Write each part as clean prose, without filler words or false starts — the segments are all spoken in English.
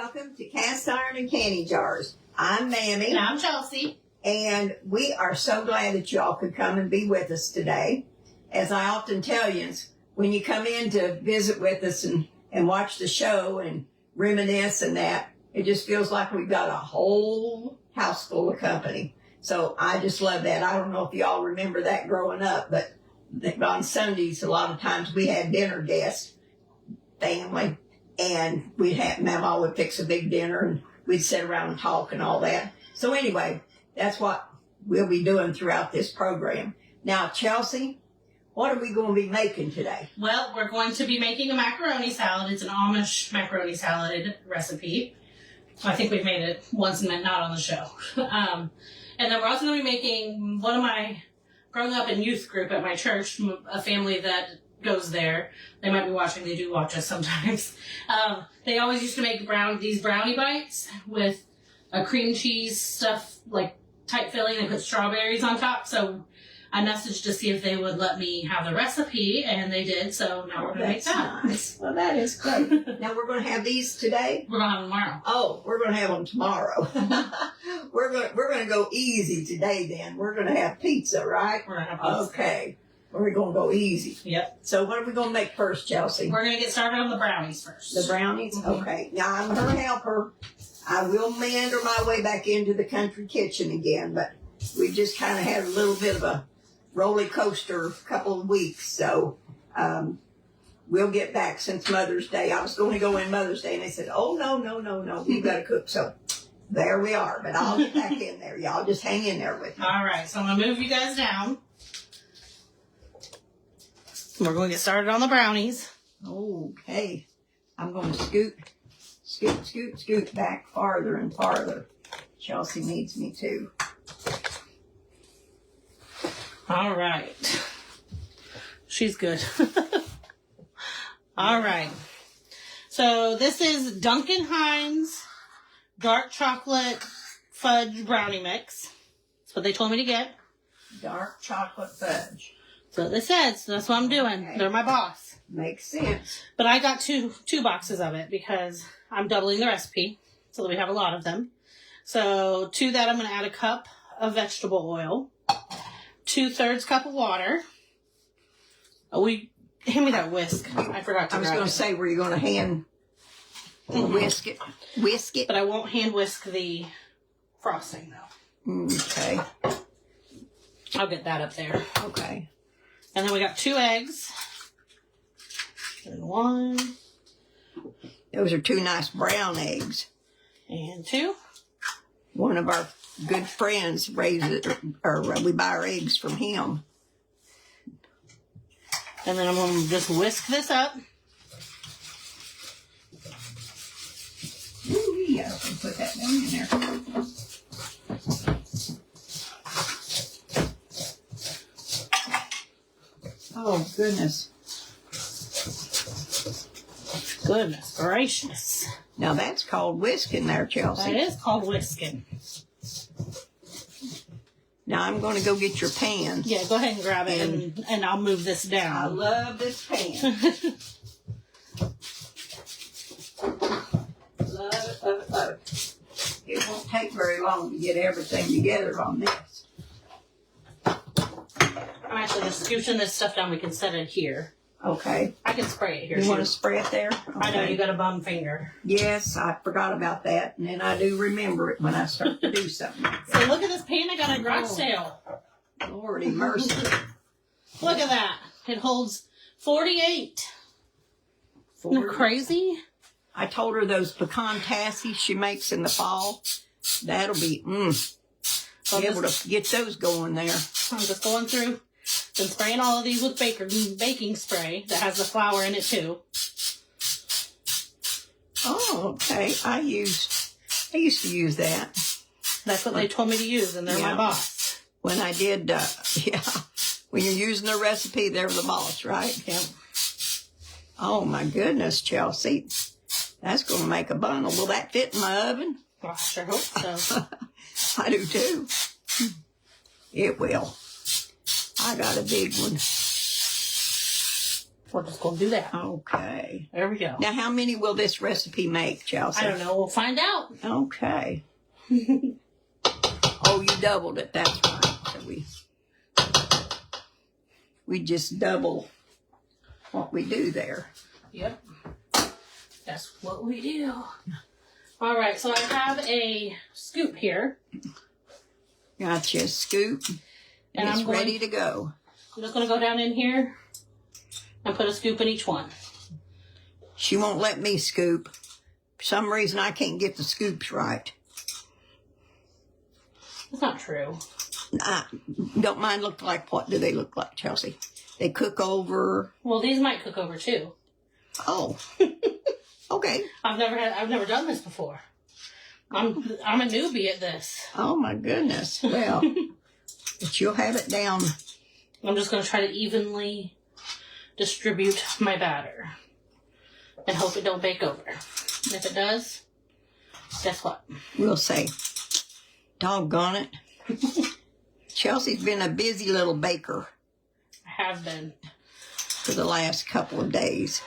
welcome to Cast Iron and Candy Jars. I'm Mammy. And I'm Chelsea. And we are so glad that y'all could come and be with us today. As I often tell you, when you come in to visit with us and watch the show and reminisce and that, it just feels like we've got a whole house full of company. So I just love that. I don't know if y'all remember that growing up, but on Sundays, a lot of times we had dinner guests, family, and Mama would fix a big dinner and we'd sit around and talk and all that. So anyway, that's what we'll be doing throughout this program. Now, Chelsea, what are we going to be making today? Well, we're going to be making a macaroni salad. It's an Amish macaroni salad recipe. I think we've made it once and not on the show. And then we're also going to be making one of my, growing up in youth group at my church, a family that goes there. They might be watching. They do watch us sometimes. They always used to make these brownie bites with a cream cheese stuff, like tight filling. They put strawberries on top. So I messaged to see if they would let me have the recipe, and they did. So now we're going to make that. Nice. Well, that is great. Now we're going to have these today. We're going to have them tomorrow. Oh, we're going to have them tomorrow. we're going to go easy today. Then we're going to have pizza, right? We're going to have pizza. Okay. We're going to go easy. Yep. So what are we going to make first, Chelsea? We're going to get started on the brownies first. The brownies? Mm-hmm. Okay. Now, I'm her helper. I will meander my way back into the country kitchen again, but we just kind of had a little bit of a roller coaster couple of weeks. So we'll get back since Mother's Day. I was going to go in Mother's Day, and they said, oh, no, we've got to cook. So there we are. But I'll get back in there. Y'all just hang in there with me. All right. So I'm going to move you guys down. We're going to get started on the brownies. Okay. I'm going to scoot back farther and farther. Chelsea needs me to. All right. She's good. All right. So this is Duncan Hines dark chocolate fudge brownie mix. That's what they told me to get. Dark chocolate fudge. That's what they said, so that's what I'm doing. Okay. They're my boss. Makes sense. But I got two boxes of it because I'm doubling the recipe so that we have a lot of them. So to that, I'm going to add a cup of vegetable oil, 2/3 cup of water. Hand me that whisk. I forgot to. I was going to say, were you going to hand whisk it? Whisk it? But I won't hand whisk the frosting though. Okay. I'll get that up there. Okay. And then we got 2 eggs. And 1. Those are 2 nice brown eggs. And 2. One of our good friends raises, or we buy our eggs from him. And then I'm going to just whisk this up. Ooh, yeah, I can put that one in there. Oh, goodness. Goodness gracious. Now that's called whisking there, Chelsea. That is called whisking. Now I'm going to go get your pan. Yeah, go ahead and grab it and I'll move this down. I love this pan. Love it. It won't take very long to get everything together on this. I'm actually just scooching this stuff down. We can set it here. Okay. I can spray it here. You want to too. spray it there? Okay. I know you got a bum finger. Yes, I forgot about that. And then I do remember it when I start to do something like So that. look at this pan I got at garage sale. Lordy mercy. Look at that. It holds 48. Isn't that crazy? I told her those pecan tassies she makes in the fall, that'll be, be able to get those going there. I'm just going through and spraying all of these with baking spray that has the flour in it too. Oh, okay. I used to use that. That's what they told me to use, and they're my boss. When I did, when you're using the recipe, they're the boss, right? Yeah. Oh, my goodness, Chelsea. That's going to make a bundle. Will that fit in my oven? Well, I sure hope so. I do, too. It will. I got a big one. We're just going to do that. Okay. There we go. Now, how many will this recipe make, Chelsea? I don't know. We'll find out. Okay. Oh, you doubled it. That's right. So we just double what we do there. Yep. That's what we do. All right. So I have a scoop here. Gotcha. A scoop. And it's ready to go. I'm just going to go down in here and put a scoop in each one. She won't let me scoop. For some reason, I can't get the scoops right. That's not true. Don't mind look like, what do they look like, Chelsea? They cook over. Well, these might cook over too. Oh. Okay. I've never done this before. I'm a newbie at this. Oh my goodness. Well, but you'll have it down. I'm just going to try to evenly distribute my batter and hope it don't bake over. And if it does, guess what? We'll say, doggone it. Chelsea's been a busy little baker. I have been. For the last couple of days.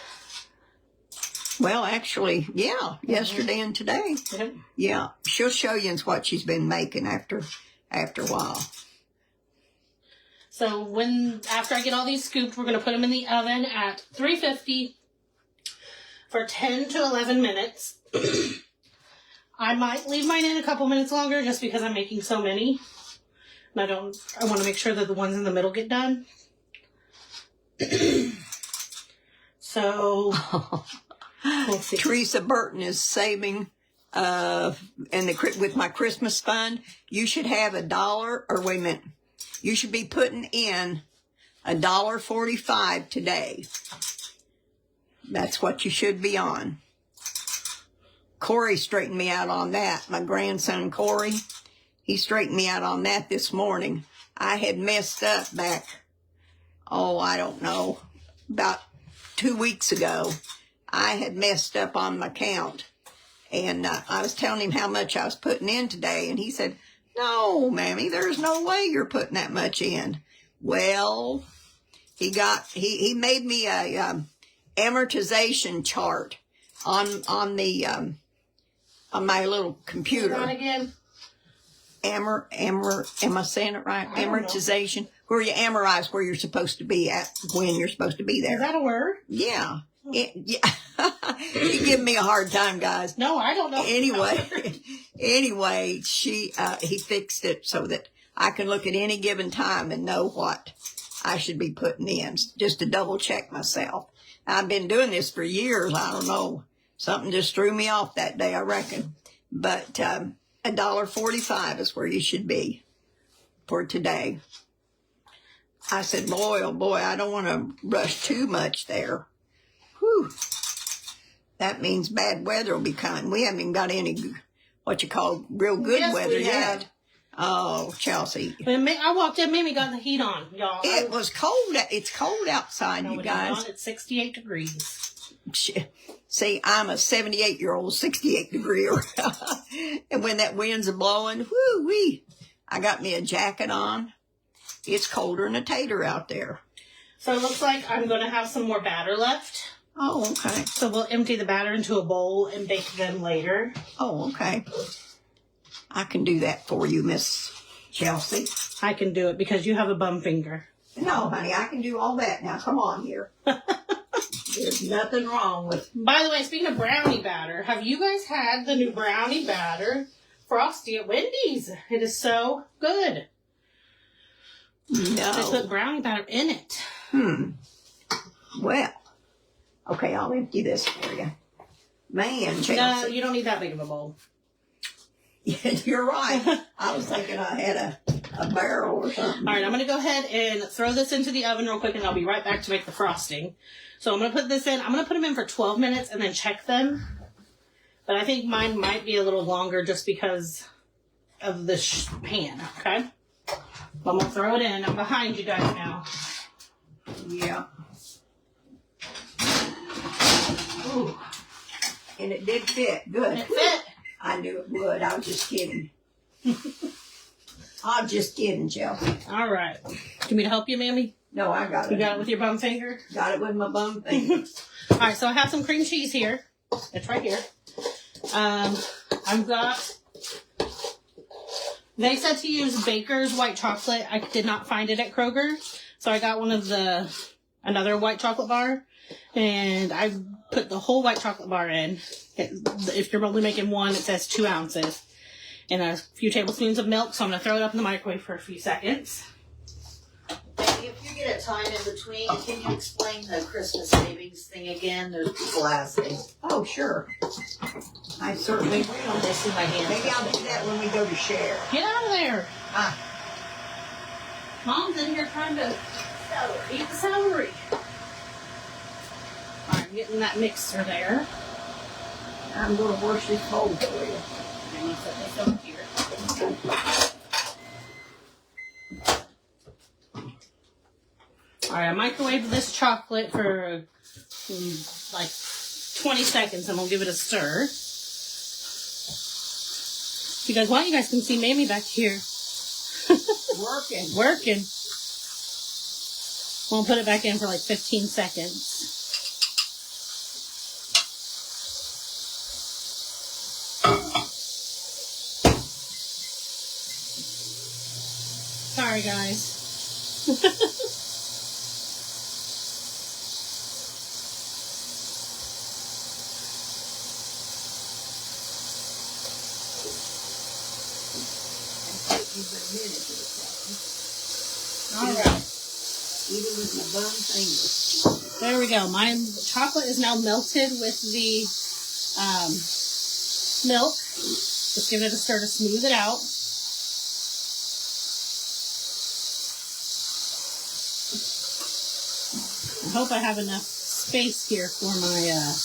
Well, actually, yeah, yesterday and today. Yep. Yeah, she'll show you what she's been making after a while. So after I get all these scooped, we're going to put them in the oven at 350 for 10 to 11 minutes. I might leave mine in a couple minutes longer just because I'm making so many. And I want to make sure that the ones in the middle get done. So, let's see. Teresa Burton is saving with my Christmas fund. You should have $1, or wait a minute. You should be putting in $1.45 today. That's what you should be on. Corey straightened me out on that. My grandson, Corey, he straightened me out on that this morning. I had messed up back, I don't know, about 2 weeks ago. I had messed up on my count. And I was telling him how much I was putting in today. And he said, "No, Mammy, there's no way you're putting that much in." Well, he made me a amortization chart on my little computer. Say that again. Am I saying it right? Amortization, where you amortize where you're supposed to be at when you're supposed to be there. Is that a word? Yeah. Yeah. You give me a hard time, guys. No, I don't know. Anyway, he fixed it so that I can look at any given time and know what I should be putting in, just to double check myself. I've been doing this for years. I don't know. Something just threw me off that day, I reckon. But $1.45 is where you should be for today. I said, boy, oh boy, I don't want to rush too much there. Whew. That means bad weather will be coming. We haven't even got any, real good weather yet. Oh, Chelsea. I walked in, Mamie got the heat on, y'all. It was cold. It's cold outside, you guys. It's 68 degrees. See, I'm a 78-year-old 68-degree. And when that wind's blowing, whoo-wee, I got me a jacket on. It's colder than a tater out there. So it looks like I'm going to have some more batter left. Oh, okay. So we'll empty the batter into a bowl and bake them later. Oh, okay. I can do that for you, Miss Chelsea. I can do it because you have a bum finger. No, honey, I can do all that now. Come on here. There's nothing wrong with... By the way, speaking of brownie batter, have you guys had the new brownie batter Frosty at Wendy's? It is so good. No. They put brownie batter in it. Well, okay, I'll empty this for you. Man, Chelsea. No, you don't need that big of a bowl. Yeah, you're right. I was thinking I had a barrel or something. All right, I'm going to go ahead and throw this into the oven real quick, and I'll be right back to make the frosting. So I'm going to put this in. I'm going to put them in for 12 minutes and then check them. But I think mine might be a little longer just because of the pan, okay? I'm going to throw it in. I'm behind you guys now. Yeah. Ooh. And it did fit. Good. It fit. I knew it would. I was just kidding. I'm just kidding, Chelsea. All right. Do you want me to help you, Mammy? No, I got it. You got it with your bum finger? Got it with my bum finger. All right, so I have some cream cheese here. It's right here. I've got... They said to use Baker's white chocolate. I did not find it at Kroger. So I got another white chocolate bar. And I put the whole white chocolate bar in. If you're only making one, it says 2 ounces. And a few tablespoons of milk. So I'm going to throw it up in the microwave for a few seconds. If you get a time in between, can you explain the Christmas savings thing again? There's people asking. Oh, sure. I certainly will. They see my hand. Maybe I'll do that when we go to share. Get out of there. Ah. Mom's in here trying to eat the celery. All right, I'm getting that mixer there. I'm going to wash this bowl for you. I'm going to set this over here. All right, I microwaved this chocolate for like 20 seconds, and we'll give it a stir. If you guys want, you guys can see Mamie back here. Working. We'll put it back in for like 15 seconds. Sorry, guys. All right. Even with my bum finger. There we go. My chocolate is now melted with the milk. Just give it a stir to smooth it out. I hope I have enough space here for my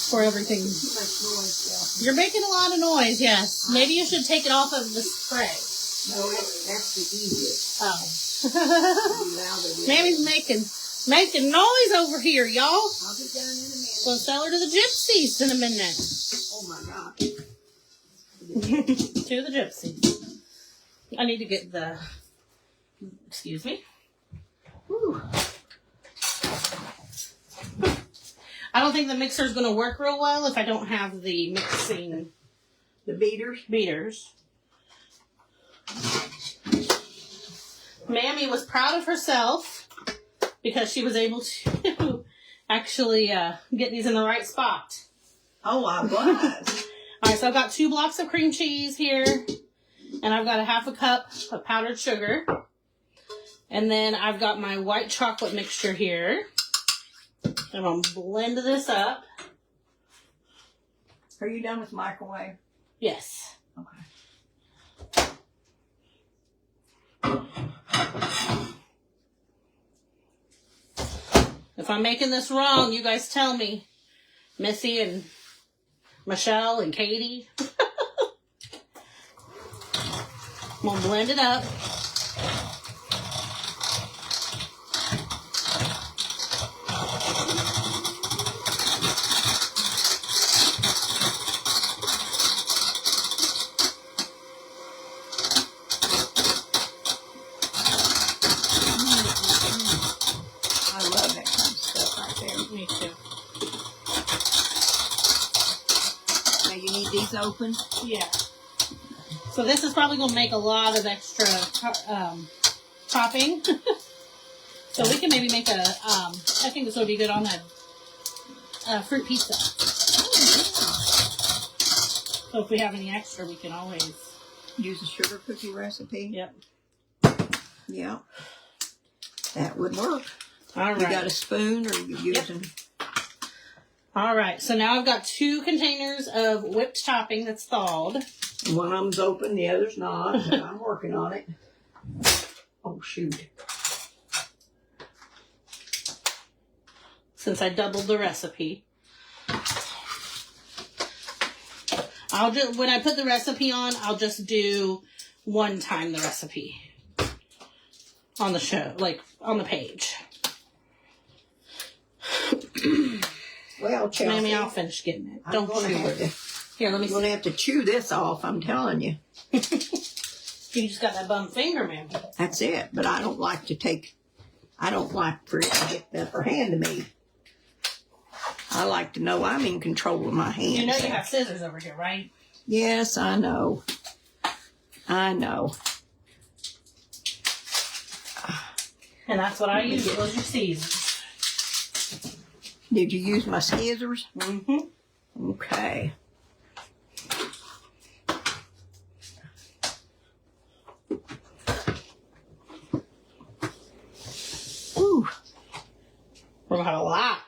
for everything. Too much noise, You're making a lot of noise, yes. Maybe you should take it off of the spray. No, that's the easiest. Oh. Louder. Mammy's making noise over here, y'all. I'll be done in a minute. We'll sell her to the gypsies in a minute. Oh my God. To the gypsies. I need to get the... Excuse me. Whew. I don't think the mixer is going to work real well if I don't have the mixing... The beaters. Mammy was proud of herself because she was able to actually get these in the right spot. Oh, I was. All right, so I've got 2 blocks of cream cheese here, and I've got a 1/2 cup of powdered sugar, and then I've got my white chocolate mixture here. I'm going to blend this up. Are you done with the microwave? Yes. Okay. If I'm making this wrong, you guys tell me. Missy and Michelle and Katie. I'm going to blend it up. Me too. Now you need these open? Yeah. So this is probably going to make a lot of extra topping. So we can maybe make a, I think this would be good on a fruit pizza. So if we have any extra, we can always use a sugar cookie recipe? Yep. Yeah. That would work. All right. You got a spoon, or are you using? Yep. All right. So now I've got 2 containers of whipped topping that's thawed. One of them's open, the other's not. But I'm working on it. Oh shoot! Since I doubled the recipe, I'll just when I put the recipe on, I'll just do one time the recipe on the show, like on the page. Well, Chelsea, Mammy, I'll finish getting it. Don't chew it. Here, let me You're going to see. have to chew this off, I'm telling you. You just got that bum finger, Mammy. That's it. But I don't like to take I don't like for it to get the upper hand of me. I like to know I'm in control of my hands. You know you have scissors over here, right? Yes, I know. I know. And that's what I use. Those are scissors. Did you use my scissors? Mm-hmm. Okay. Ooh, We're going to have a lot.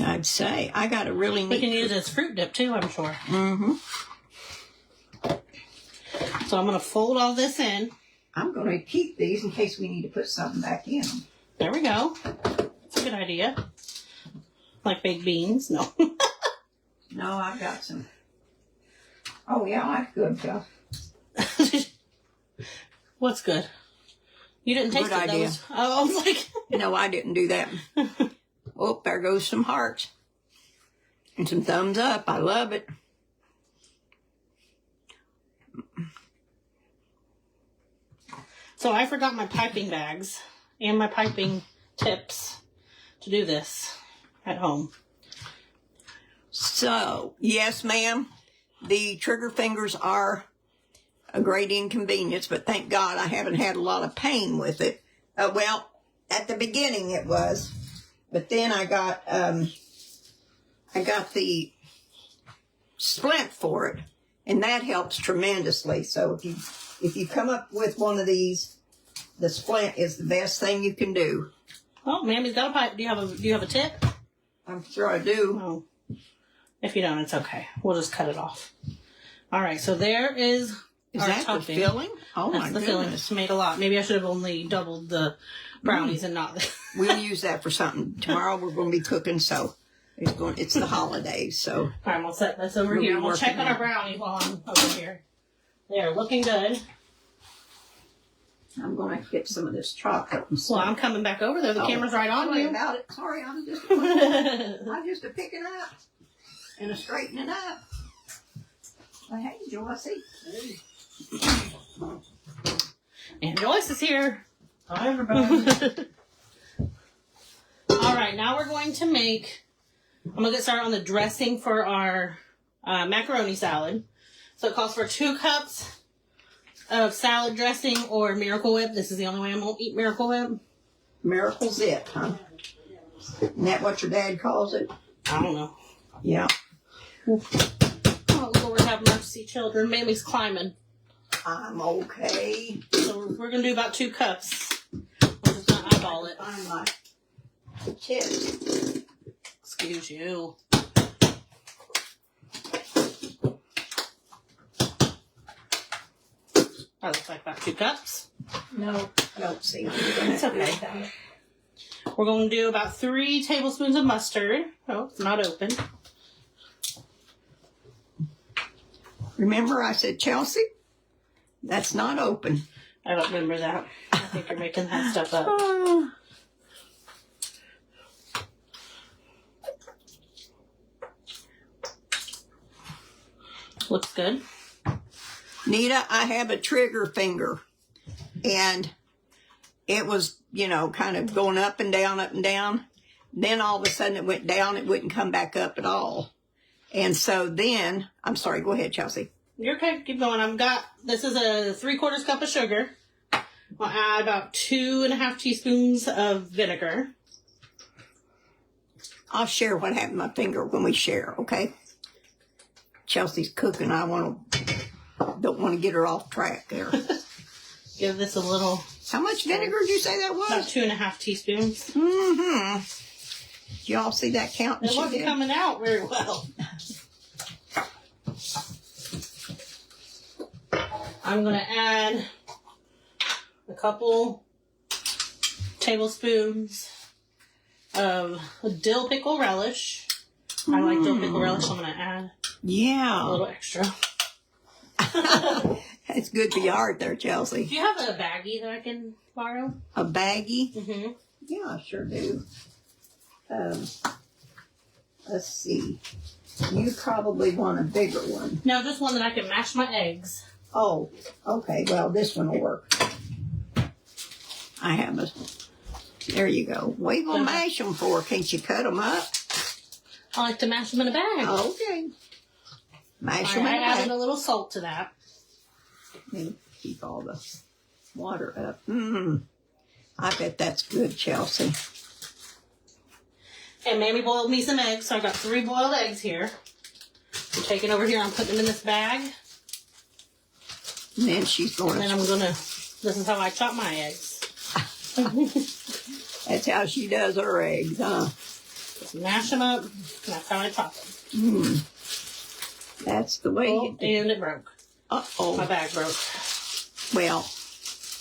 I'd say. I got a really neat... We can use it as fruit dip too, I'm sure. Mm-hmm. So I'm going to fold all this in. I'm going to keep these in case we need to put something back in them. There we go. That's a good idea. Like baked beans? No. No, I've got some. Oh, yeah, that's good, Joe. What's good? You didn't taste Good it, idea. though. I was like... No, I didn't do that. Oh, there goes some hearts. And some thumbs up. I love it. So I forgot my piping bags and my piping tips to do this at home. So, yes, ma'am, the trigger fingers are a great inconvenience, but thank God I haven't had a lot of pain with it. Well, at the beginning it was, but then I got the splint for it, and that helps tremendously. So if you come up with one of these, the splint is the best thing you can do. Oh, Mammy's got a pipe. Do you have a tip? I'm sure I do. Oh. If you don't, it's okay. We'll just cut it off. All right, so there is Is our that topping. the filling? Oh, That's my the filling. goodness. It's made a lot. Maybe I should have only doubled the brownies and not the... We'll use that for something. Tomorrow we're going to be cooking, so it's the holidays, so. All right, we'll set this over We'll be here. We'll check working on our on it. brownies while I'm over here. They're looking good. I'm going to get some of this chocolate and Well, stuff. I'm coming back over there. The Oh, camera's right on Sorry you. about it. Sorry, I'm just a picking up and a straightening up. Well, hey, Joyce. And Joyce is here. Hi, everybody. All right, now we're going to make... I'm going to get started on the dressing for our macaroni salad. So it calls for 2 cups of salad dressing or Miracle Whip. This is the only way I'm going to eat Miracle Whip. Miracle Zip, huh? Isn't that what your dad calls it? I don't know. Yeah. Oh, Lord have mercy, children. Mammy's climbing. I'm okay. So we're going to do about 2 cups. I'm just going to eyeball it. Find my chips. Excuse you. That looks like about 2 cups. No, I don't see it. It's okay. We're going to do about 3 tablespoons of mustard. Oh, it's not open. Remember I said Chelsea? That's not open. I don't remember that. I think you're making that stuff up. Looks good. Nita, I have a trigger finger, and it was, kind of going up and down, up and down. Then all of a sudden it went down. It wouldn't come back up at all. And so then, I'm sorry, go ahead, Chelsea. You're okay. Keep going. This is a 3/4 cup of sugar. I'll add about 2.5 teaspoons of vinegar. I'll share what happened to my finger when we share, okay? Chelsea's cooking. I don't want to get her off track there. Give this a little... How much vinegar did you say that About was? 2.5 teaspoons. Mm-hmm. Did y'all see that count? It wasn't coming out very well. I'm going to add a couple tablespoons of dill pickle relish. I like dill pickle relish, so I'm going to add a Yeah. little extra. It's good for your heart there, Do Chelsea. you have a baggie that I can borrow? A baggie? Mm-hmm. Yeah, I sure do. Let's see. You probably want a bigger one. No, just one that I can mash my eggs. Oh, okay. Well, this one will work. I have There you go. What are you going to mash them for? Can't you cut them up? I like to mash them in a bag. Okay. Mash them in a I added bag. a little salt to that. And keep all the water up. I bet that's good, Chelsea. And Mammy boiled me some eggs, so I got 3 boiled eggs here. I'm taking over here, I'm putting them in this bag. And then she's going And then to... I'm gonna, this is how I chop my eggs. That's how she does her eggs, huh? Just mash them up, and that's how I chop them. That's the way you do. And it broke. Uh-oh. My bag broke. Well,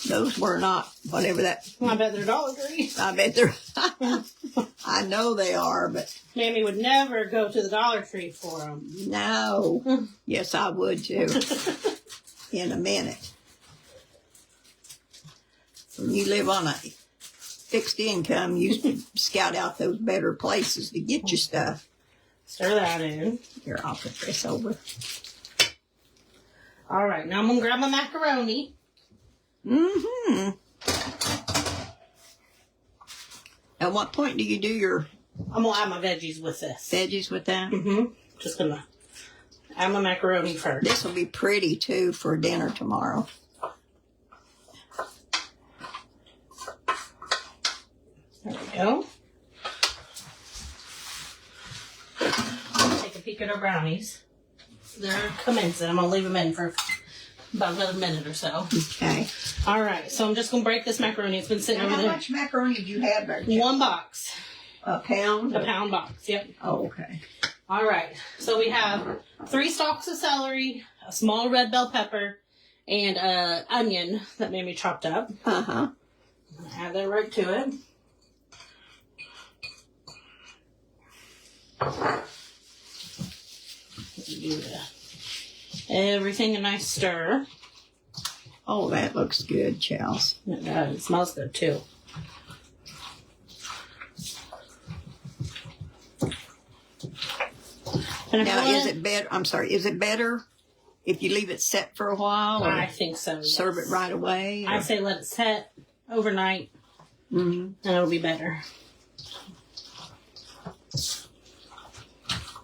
those were not, whatever that... I bet they're Dollar Tree. I bet they're... I know they are, but Mammy would never go to the Dollar Tree for them. no. Yes, I would too. In a minute. When you live on a fixed income, you used to scout out those better places to get your stuff. Stir that in. Here, I'll put this over. All right, now I'm going to grab my macaroni. At what point do you do your I'm going to add my veggies with this. veggies with that? Just going to add my macaroni first. This will be pretty too for dinner tomorrow. There we go. Take a peek at our brownies. They're commencing. I'm going to leave them in for about another minute or so. Okay. All right, so I'm just going to break this macaroni. It's been sitting Now, over how there. much macaroni do you have there? 1 box. A pound? A pound box, yep. Oh, okay. All right, so we have 3 stalks of celery, a small red bell pepper, and an onion that Mamie chopped up. Uh-huh. Add that right to it. Do everything a nice stir. Oh, that looks good, Chels. It does. It smells good too. And Now, is it better? I'm sorry. Is it better if you leave it set for a while, or I think so. Yes. serve it right away? Or? I say let it set overnight, and it'll be better.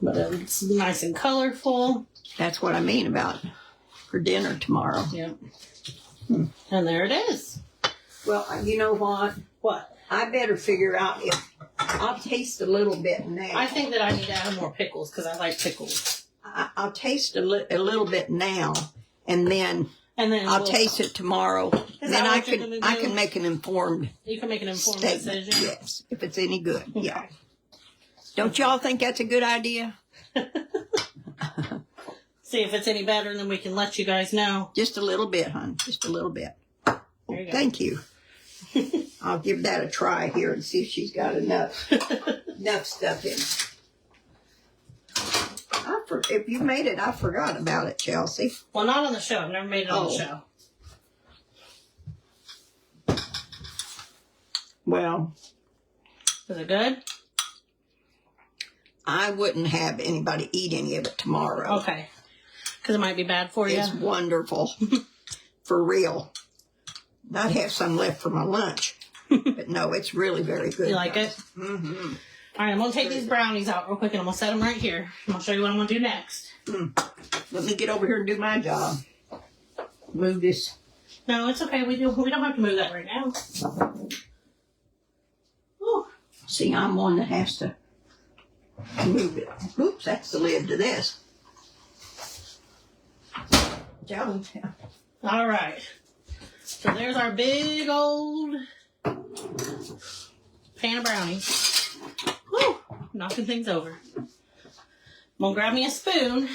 But it's nice and colorful. That's what I mean about for dinner tomorrow. Yep. And there it is. Well, you know what? What? I better figure out if I'll taste a little bit now. I think that I need to add more pickles because I like pickles. I'll taste a little bit now, and then I'll taste it tomorrow. Then I can make an informed. You can make an informed statement. decision. Yes, if it's any good. Yeah. Don't y'all think that's a good idea? See if it's any better, and then we can let you guys know. Just a little bit, hon. Just a little bit. There you go. Thank you. I'll give that a try here and see if she's got enough stuff in it. If you made it, I forgot about it, Chelsea. Well, not on the show. I've never made it on the show. Well, Is it good? I wouldn't have anybody eat any of it tomorrow. Okay. Because it might be bad for you. It's wonderful. For real. I'd have some left for my lunch. But no, it's really very good. You like it? Mm-hmm. All right, I'm going to take these brownies out real quick, and I'm going to set them right here. And I'll show you what I'm going to do next. Let me get over here and do my job. Move this. No, it's okay. We don't have to move that right now. Ooh. See, I'm one that has to move it. Oops, that's the lid to this. Joe. All right. So there's our big old pan of brownies. Woo! Knocking things over. I'm going to grab me a spoon.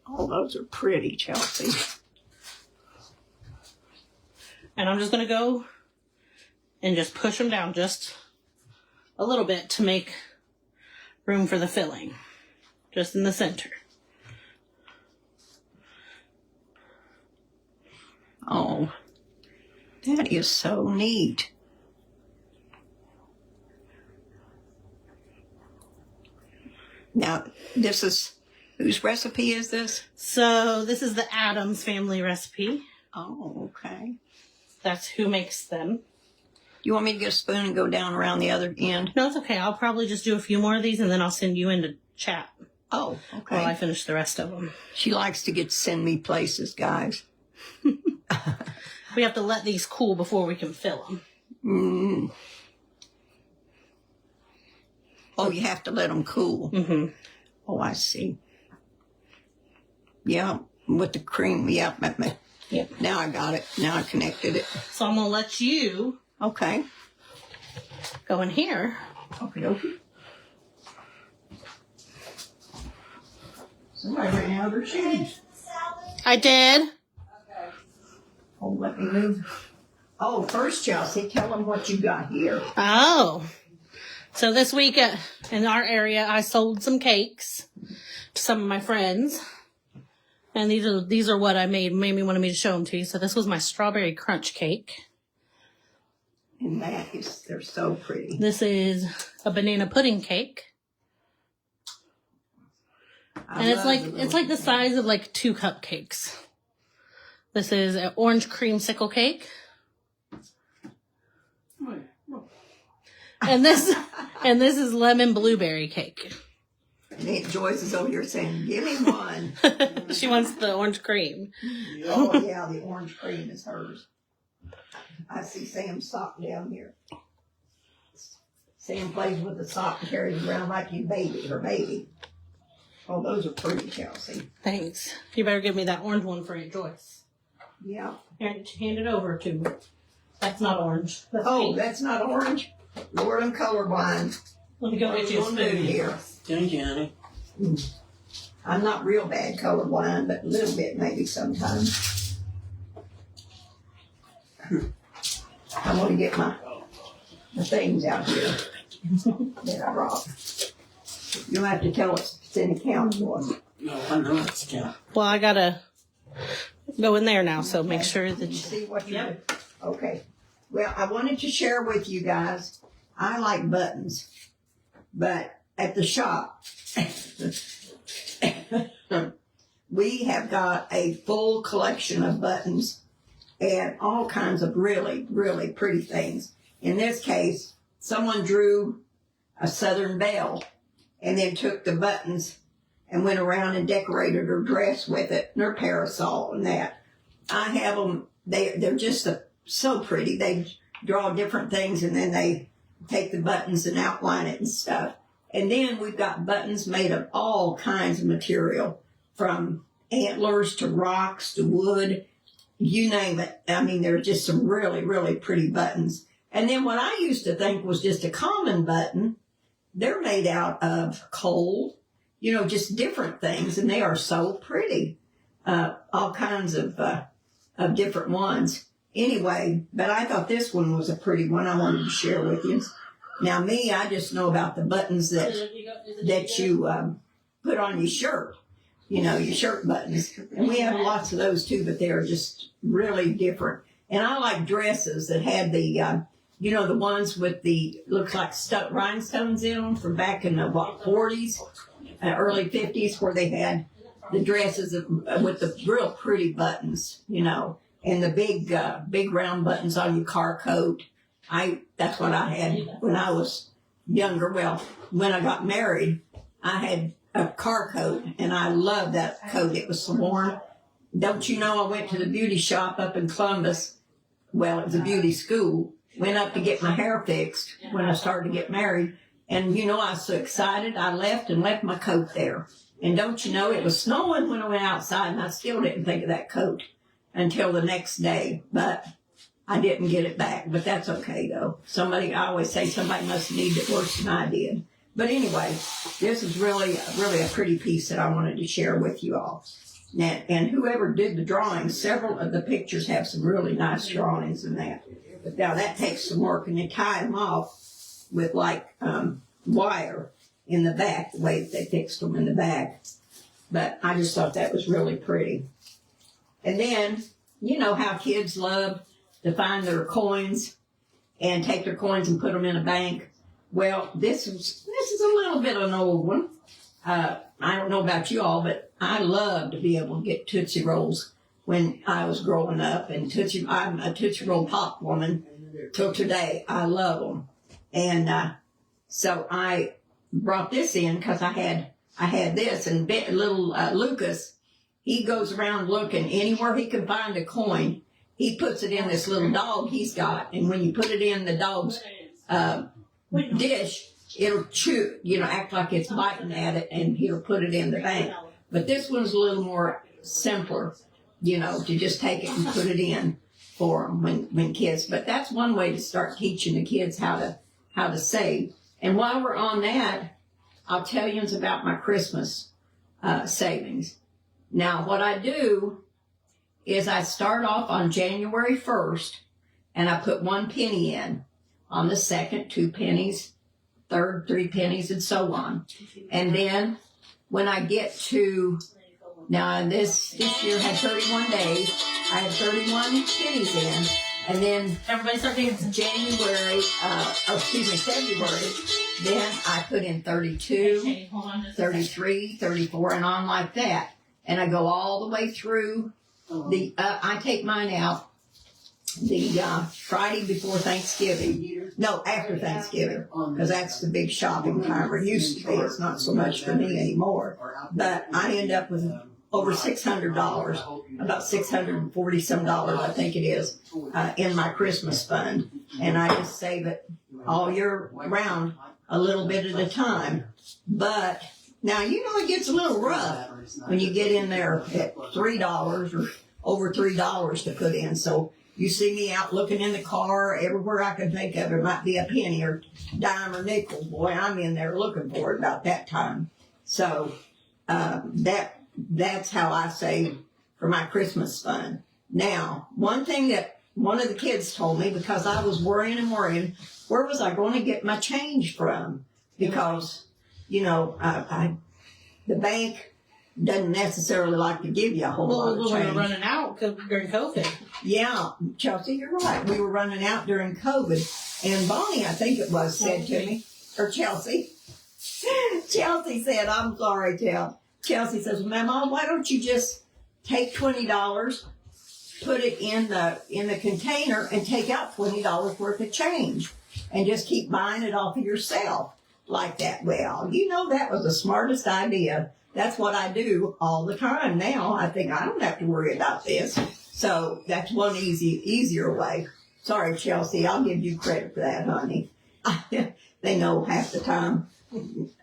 Oh, those are pretty, Chelsea. And I'm just going to go and just push them down just a little bit to make room for the filling. Just in the center. Oh, that is so neat. Now, this is, whose recipe is this? So this is the Addams family recipe. Oh, okay. That's who makes them. You want me to get a spoon and go down around the other end? No, it's okay. I'll probably just do a few more of these, and then I'll send you into chat. Oh, okay. While I finish the rest of them. She likes to get to send me places, guys. We have to let these cool before we can fill them. Mm. Oh, you have to let them cool. Mm-hmm. Oh, I see. Yeah, with the cream. Yeah. Yep. Now I got it. Now I connected it. So I'm going to let you Okay. go in here. Okay. Somebody ran out of their shoes. I did. Okay. Oh, let me move. Oh, first, Chelsea, tell them what you got here. Oh. So this week in our area, I sold some cakes to some of my friends. And these are what I made me wanted me to show them to you. So this was my strawberry crunch cake. And they're so pretty. This is a banana pudding cake. And it's like the size of like 2 cupcakes. This is an orange creamsicle cake. And this is lemon blueberry cake. And Aunt Joyce is over here saying, "Give me one." She wants the orange cream. Oh yeah, the orange cream is hers. I see Sam's sock down here. Sam plays with the sock and carries it around like her baby. Oh, those are pretty, Chelsea. Thanks. You better give me that orange one for Aunt Joyce. Yeah. Here, hand it over to me. That's not orange. That's pink. That's not orange? Lord, I'm colorblind. Let me go get you a spoon here. Thank you, honey. I'm not real bad colorblind, but a little bit maybe sometimes. I want to get the things out here that I brought. You'll have to tell us if it's in the count for us. No, I know it's a count. Well, I gotta go in there now, so make sure that you see what you're doing. Okay. Well, I wanted to share with you guys, I like buttons, but at the shop, we have got a full collection of buttons and all kinds of really, really pretty things. In this case, someone drew a Southern belle and then took the buttons and went around and decorated her dress with it and her parasol and that. I have them, they're just so pretty. They draw different things and then they take the buttons and outline it and stuff. And then we've got buttons made of all kinds of material, from antlers to rocks to wood, you name it. I mean, there are just some really, really pretty buttons. And then what I used to think was just a common button, they're made out of coal, just different things, and they are so pretty. All kinds of different ones. Anyway, but I thought this one was a pretty one I wanted to share with you. Now, me, I just know about the buttons that you put on your shirt, your shirt buttons. And we have lots of those too, but they're just really different. And I like dresses that had the, the ones with the, looks like rhinestones in them from back in the, 40s, early 50s, where they had the dresses with the real pretty buttons, and the big round buttons on your car coat. That's what I had when I was younger. Well, when I got married, I had a car coat, and I loved that coat. It was so warm. Don't you know, I went to the beauty shop up in Columbus. Well, it was a beauty school. Went up to get my hair fixed when I started to get married. And, I was so excited. I left my coat there. And don't you know, it was snowing when I went outside, and I still didn't think of that coat until the next day. But I didn't get it back. But that's okay, though. I always say somebody must need it worse than I did. But anyway, this is really, really a pretty piece that I wanted to share with you all. And whoever did the drawings, several of the pictures have some really nice drawings in that. But now that takes some work, and they tie them off with wire in the back, the way they fixed them in the back. But I just thought that was really pretty. And then, you know how kids love to find their coins and take their coins and put them in a bank. Well, this is a little bit of an old one. I don't know about you all, but I love to be able to get Tootsie Rolls when I was growing up. And I'm a Tootsie Roll Pop woman. till today. I love them. And so I brought this in because I had this, and little Lucas, he goes around looking anywhere he can find a coin. He puts it in this little dog he's got, and when you put it in the dog's dish, it'll chew, act like it's biting at it, and he'll put it in the bank. But this one's a little more simpler, to just take it and put it in for them when kids. But that's one way to start teaching the kids how to save. And while we're on that, I'll tell you about my Christmas savings. Now, what I do is I start off on January 1st, and I put 1 penny in. On the 2nd, 2 pennies, 3rd, 3 pennies, and so on. And then when I get to, now this year had 31 days, I had 31 pennies in. And then Everybody start dancing. February, then I put in 32, Okay, hold on just a 33, 34, and on like that. And I go all the way through I take mine out the Friday before Thanksgiving. No, after Thanksgiving, because that's the big shopping time. It used to be. It's not so much for me anymore. But I end up with over $600, about $640 some, I think it is, in my Christmas fund. And I just save it all year round, a little bit at a time. But now, it gets a little rough when you get in there at $3 or over $3 to put in. So you see me out looking in the car, everywhere I can think of, it might be a penny or dime or nickel. Boy, I'm in there looking for it about that time. So that's how I save for my Christmas fund. Now, one thing that one of the kids told me, because I was worrying, where was I going to get my change from? Because, the bank doesn't necessarily like to give you a whole lot of change. We were running out during COVID. Yeah, Chelsea, you're right. We were running out during COVID. And Bonnie, I think it was, said to me, or Chelsea. Chelsea said, I'm sorry, Chelsea says, Mama, why don't you just take $20, put it in the container, and take out $20 worth of change, and just keep buying it off of yourself like that. Well, that was the smartest idea. That's what I do all the time now. I think I don't have to worry about this. So that's one easier way. Sorry, Chelsea, I'll give you credit for that, honey. They know half the time.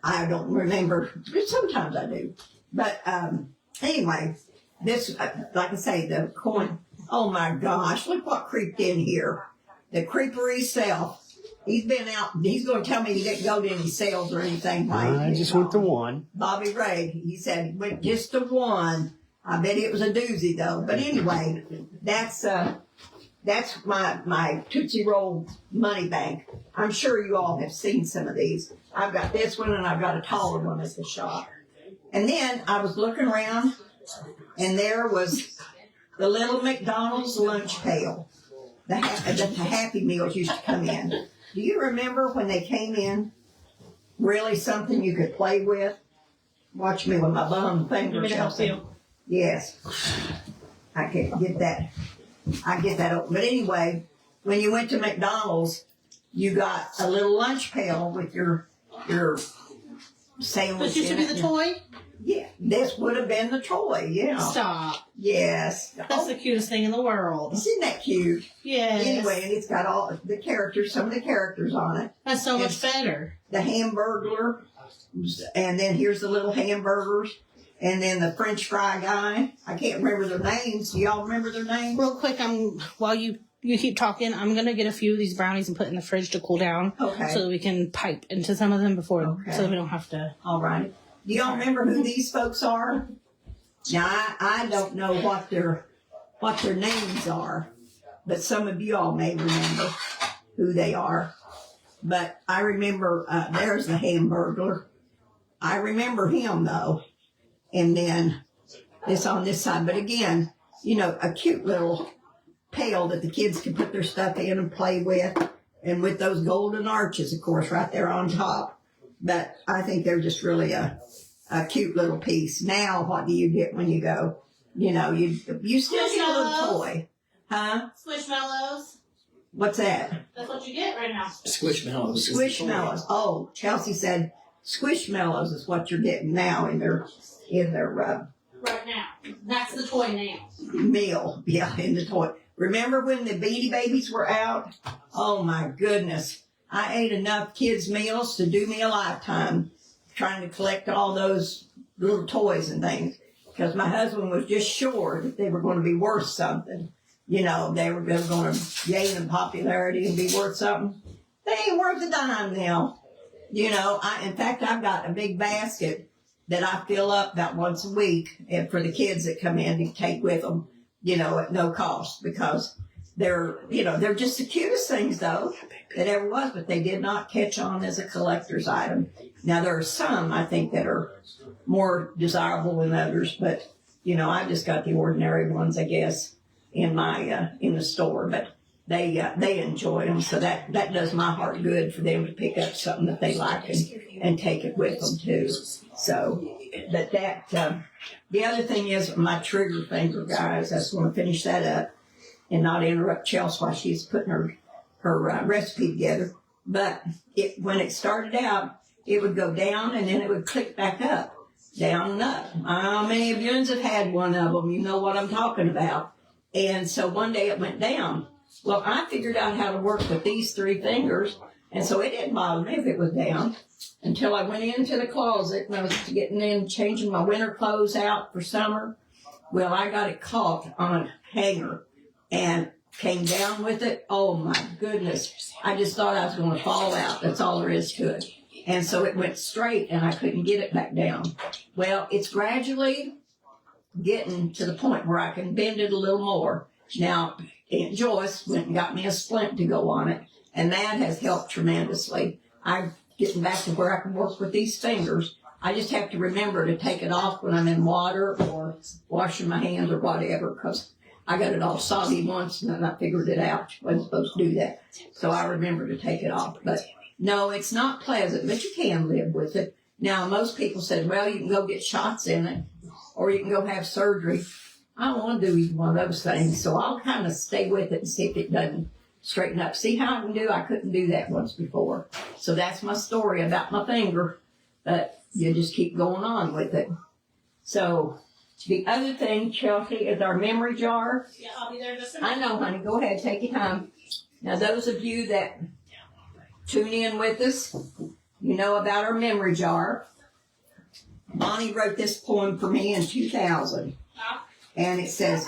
I don't remember, but sometimes I do. But anyway, this, like I say, the coin, oh my gosh, look what creeped in here. The creeper himself. He's been out. He's going to tell me he didn't go to any sales or anything. I just went to one. Bobby Ray, he said he went just to one. I bet it was a doozy though. But anyway, that's my Tootsie Roll money bank. I'm sure you all have seen some of these. I've got this one and I've got a taller one at the shop. And then I was looking around, and there was the little McDonald's lunch pail. The Happy Meals used to come in. Do you remember when they came in? Really something you could play with? Watch me with my bum finger. Want me to help you? Yes. I can't get that. I get that open. But anyway, when you went to McDonald's, you got a little lunch pail with your sandwich This used to in be it. the toy? Yeah, this would have been the toy, yeah. Stop. Yes. That's the cutest thing in the world. Isn't that cute? Yes. Anyway, and it's got all the characters, some of the characters on it. That's so much It's better. The Hamburglar, and then here's the little hamburgers, and then the French fry guy. I can't remember their names. Do y'all remember their names? Real quick, while you keep talking, I'm going to get a few of these brownies and put in the fridge to cool down. Okay. So that we can pipe into some of them so that we don't have to. All right. Do y'all remember who these folks are? Now, I don't know what their names are, but some of you all may remember who they are. But I remember, there's the Hamburglar. I remember him, though. And then this on this side. But again, a cute little pail that the kids can put their stuff in and play with. And with those golden arches, of course, right there on top. But I think they're just really a cute little piece. Now, what do you get when you go? You still get a little toy. Huh? Squishmallows. What's that? That's what you get right now. Squishmallows. Squishmallows. Oh, Chelsea said Squishmallows is what you're getting now in their Right now. That's the toy now. meal. Yeah, in the toy. Remember when the Beanie Babies were out? Oh my goodness. I ate enough kids' meals to do me a lifetime trying to collect all those little toys and things. Because my husband was just sure that they were going to be worth something. You know, they were going to gain in popularity and be worth something. They ain't worth a dime now. You know, in fact, I've got a big basket that I fill up about once a week and for the kids that come in to take with them, you know, at no cost because they're just the cutest things though that ever was, but they did not catch on as a collector's item. Now there are some I think that are more desirable than others, but you know, I just got the ordinary ones, I guess, in my, in the store, but they enjoy them. So that does my heart good for them to pick up something that they like and take it with them too. So, but the other thing is my trigger finger, guys. I just want to finish that up and not interrupt Chelsea while she's putting her recipe together. But when it started out, it would go down and then it would click back up, down and up. How many of you have had one of them? You know what I'm talking about. And so one day it went down. Well, I figured out how to work with these 3 fingers, and so it didn't bother me if it was down until I went into the closet and I was getting in, changing my winter clothes out for summer. Well, I got it caught on a hanger and came down with it. Oh, my goodness. I just thought I was going to fall out. That's all there is to it. And so it went straight, and I couldn't get it back down. Well, it's gradually getting to the point where I can bend it a little more. Now, Aunt Joyce went and got me a splint to go on it, and that has helped tremendously. I'm getting back to where I can work with these fingers. I just have to remember to take it off when I'm in water or washing my hands or whatever, because I got it all soggy once, and then I figured it out. I wasn't supposed to do that. So I remember to take it off. But no, it's not pleasant, but you can live with it. Now, most people said, well, you can go get shots in it, or you can go have surgery. I don't want to do either one of those things, so I'll kind of stay with it and see if it doesn't straighten up. See how I can do? I couldn't do that once before. So that's my story about my finger, but you just keep going on with it. So the other thing, Chelsea, is our memory jar. Yeah, I'll be there just a minute. I know, honey. Go ahead. Take your time. Now, those of you that tune in with us, you know about our memory jar. Bonnie wrote this poem for me in 2000. And it says,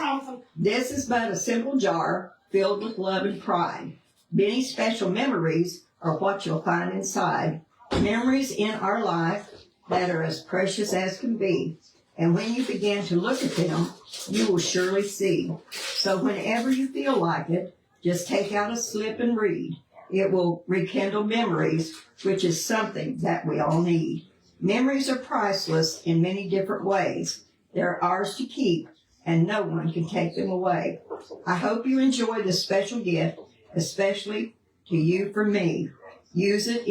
this is but a simple jar filled with love and pride. Many special memories are what you'll find inside. Memories in our life that are as precious as can be. And when you begin to look at them, you will surely see. So whenever you feel like it, just take out a slip and read. It will rekindle memories, which is something that we all need. Memories are priceless in many different ways. They're ours to keep, and no one can take them away. I hope you enjoy this special gift, especially to you from me. Use it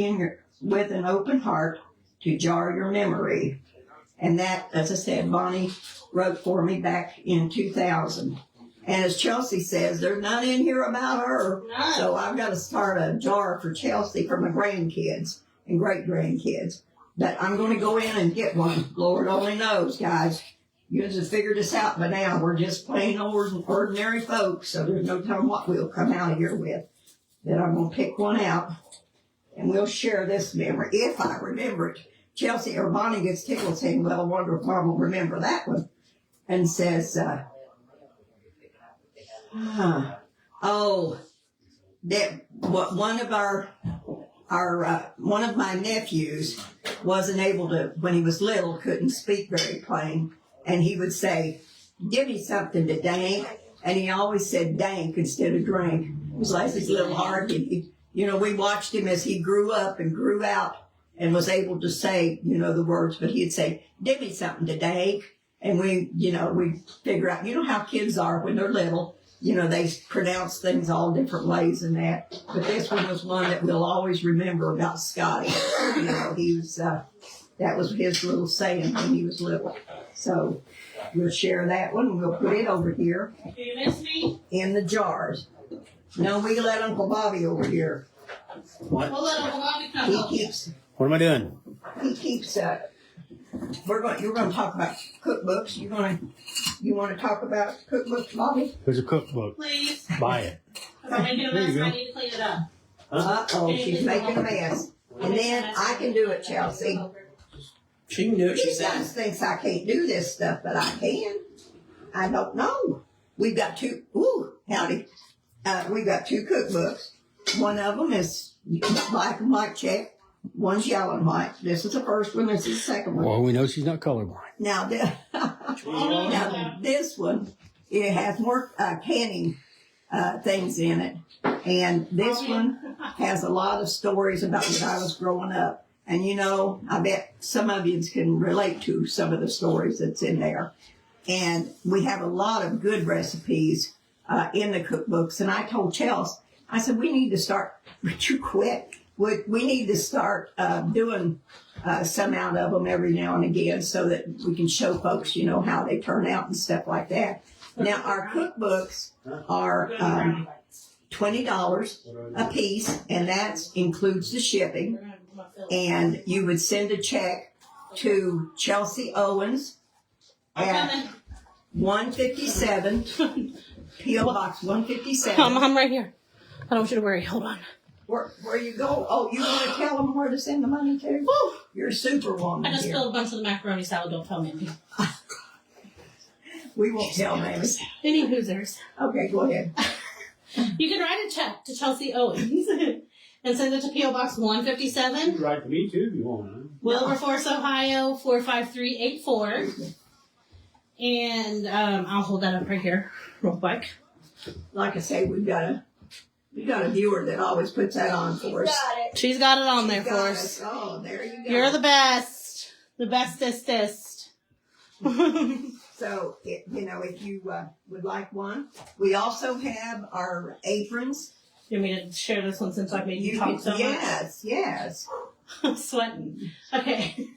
with an open heart to jar your memory. And that, as I said, Bonnie wrote for me back in 2000. And as Chelsea says, there's none in here about her. No. So I've got to start a jar for Chelsea for my grandkids and great-grandkids. But I'm going to go in and get one. Lord only knows, guys. You just figured this out by now. We're just plain old ordinary folks, so there's no telling what we'll come out of here with. Then I'm going to pick one out, and we'll share this memory, if I remember it. Chelsea or Bonnie gets tickled saying, well, I wonder if Mom will remember that one. And says, one of my nephews wasn't able to, when he was little, couldn't speak very plain. And he would say, give me something to dank. And he always said dank instead of drink. It was like his little heart. We watched him as he grew up and grew out and was able to say, the words. But he'd say, give me something to dank. And we figure out, how kids are when they're little. They pronounce things all different ways and that. But this one was one that we'll always remember about Scotty. He was, that was his little saying when he was little. So we'll share that one. We'll put it over here. Do you miss me? In the jars. No, we let Uncle Bobby over here. We'll let Uncle Bobby come He help you. keeps. What am I doing? He keeps. You're going to talk about cookbooks. You want to talk about cookbooks, Bobby? There's a cookbook. Please. Buy it. If I'm making a There you mess, go. I need to clean it up. Uh-oh, she's making a mess. And then I can do it, Chelsea. She can do it, she She guys says. thinks I can't do this stuff, but I can. I don't know. We've got two. Ooh, howdy. We've got two cookbooks. One of them is black and white check. One's yellow and white. This is the first one. This is the second one. Well, we know she's not colorblind. Now, now this one, it has more canning things in it. And this one has a lot of stories about when I was growing up. And you know, I bet some of you can relate to some of the stories that's in there. And we have a lot of good recipes in the cookbooks. And I told Chelsea, I said, we need to start, would you quit? We need to start doing some out of them every now and again so that we can show folks, you know, how they turn out and stuff like that. Now, our cookbooks are $20 a piece, and that includes the shipping. And you would send a check to Chelsea Owens at 157, P.O. Box 157. I'm right here. I don't want you to worry. Hold on. Where you go? Oh, you want to tell them where to send the money to? Woo! You're a superwoman I just here. spilled a bunch of the macaroni salad. Don't tell me. We won't tell, Mammy. Any Hoosers. Okay, go ahead. You can write a check to Chelsea Owens and send it to P.O. Box 157, Write to me too if you want. Wilberforce, Ohio 45384. And I'll hold that up right here real quick. Like I say, we got a viewer that always puts that on for us. She's got it on there for Got us. us. Oh, there you go. You're the best. The bestestest. So, you know, if you would like one, we also have our aprons. You want me to share this one since I've made you talk so much? Yes. I'm sweating. Okay.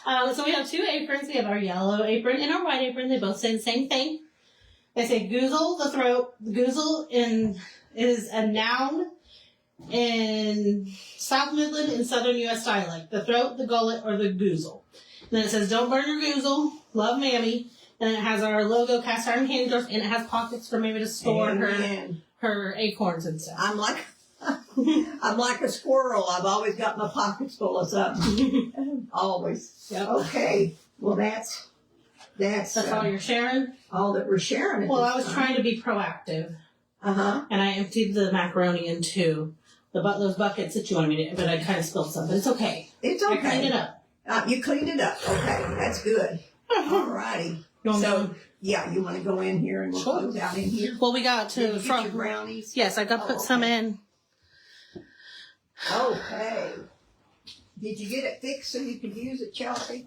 So we have two aprons. We have our yellow apron and our white apron. They both say the same thing. They say goozle the throat. Goozle is a noun in South Midland and Southern U.S. dialect. The throat, the gullet, or the goozle. And then it says don't burn your goozle. Love, Mammy. And it has our logo, cast iron candy jars, and it has pockets for Mammy to store her acorns and stuff. I'm like a squirrel. I've always got my pockets full of something. Always. Yep. Okay. Well, that's all you're sharing? all that we're sharing. Well, I was trying to be proactive. Uh-huh. And I emptied the macaroni into those buckets that you wanted me to, but I kind of spilled some. But it's okay. It's I okay. cleaned it up. You cleaned it up. Okay. That's good. All righty. You want So, to- yeah, you want to go in here and we'll Sure. close out in here? Well, we got Did to you get your brownies? Yes, I got to put some in. Okay. Did you get it fixed so you could use it, Chelsea?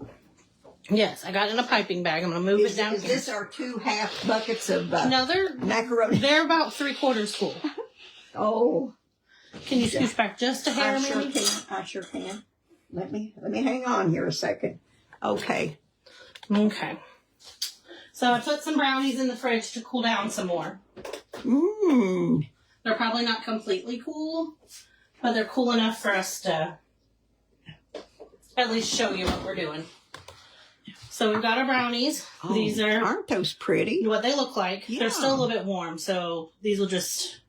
Yes, I got it in a piping bag. I'm going to move it down Is here. this our 2 half buckets of No, macaroni? they're about 3/4 full. Oh, Can you scooch back just a hair, I sure Mammy? can. I sure can. Let me hang on here a second. Okay. Okay. So I put some brownies in the fridge to cool down some more. Mmm. They're probably not completely cool, but they're cool enough for us to at least show you what we're doing. So we've got our brownies. Oh, These are aren't those pretty? what they look like. Yeah. They're still a little bit warm, so these will just...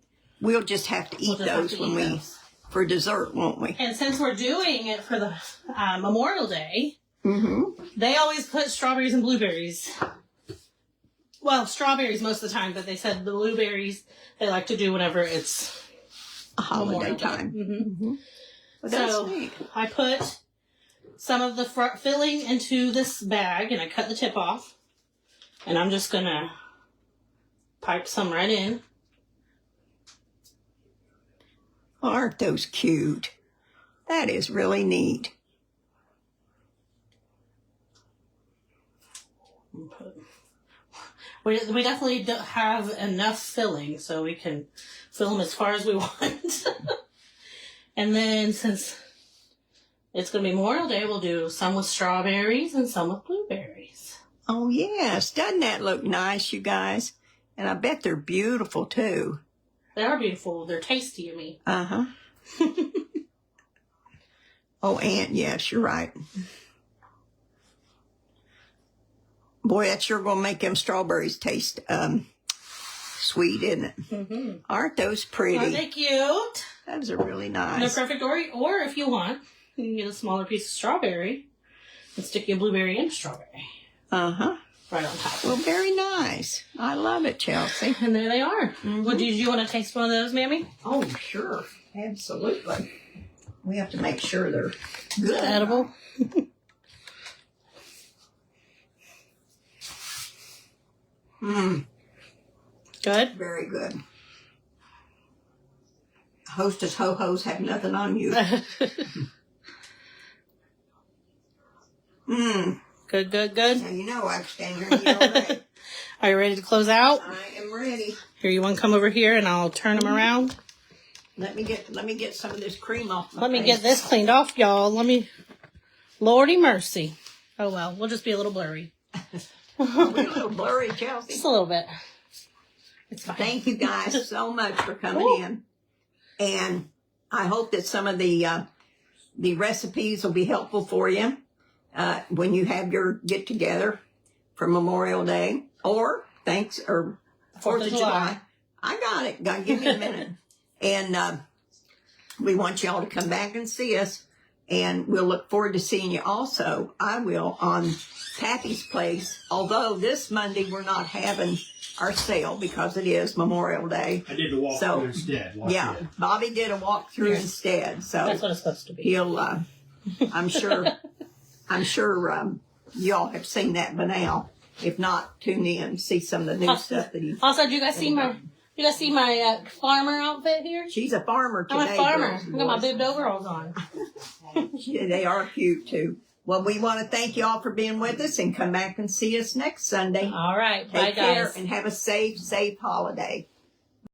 We'll just have to eat We'll just have those to when eat we those. for dessert, won't we? And since we're doing it for the Memorial Day, Mm-hmm. they always put strawberries and blueberries. Well, strawberries most of the time, but they said the blueberries they like to do whenever it's Holiday Memorial Day. time. Mm-hmm. Well, that's So neat. I put some of the filling into this bag and I cut the tip off. And I'm just going to pipe some right in. Aren't those cute? That is really neat. We definitely don't have enough filling, so we can fill them as far as we want. And then since it's going to be Memorial Day, we'll do some with strawberries and some with blueberries. Oh, yes. Doesn't that look nice, you guys? And I bet they're beautiful, too. They are beautiful. They're tasty, I mean. Uh-huh. Oh, and yes, you're right. Boy, that's sure going to make them strawberries taste sweet, isn't it? Mm-hmm. Aren't those pretty? Aren't they cute? Those are really They're nice. perfect. Or if you want, you can get a smaller piece of strawberry and stick your blueberry and strawberry Uh-huh. right on top. Well, very nice. I love it, Chelsea. And there they are. Well, did you want to taste one of those, Mammy? Oh, sure. Absolutely. We have to make sure they're good. Edible. Mm, Good. very good. Hostess ho-hos have nothing on you. Mm. Good, good, good. Now, you know I can stand here and eat all day. Are you ready to close out? I am ready. Here, you want to come over here and I'll turn them around? Let me get some of this cream off my Let me face. get this cleaned off, y'all. Lordy mercy. Oh, well, we'll just be a little blurry. We're a little blurry, Chelsea. Just a little bit. It's fine. Thank you guys so much for coming in. And I hope that some of the recipes will be helpful for you when you have your get together for Memorial Day or 4th of July. I got it. Give me a minute. And we want y'all to come back and see us. And we'll look forward to seeing you also. I will on Pappy's Place. Although this Monday we're not having our sale because it is Memorial Day. I did the walkthrough instead. Yeah, Bobby did a walkthrough instead. So That's what it's supposed to be. he'll, I'm sure y'all have seen that by now. If not, tune in, see some of the new stuff that he. Also, do you guys see my farmer outfit here? She's a farmer today. I'm a farmer. girls and I got my boys. bibbed overalls on. Yeah, they are cute too. Well, we want to thank you all for being with us and come back and see us next Sunday. All right. Bye, Take care guys. and have a safe holiday.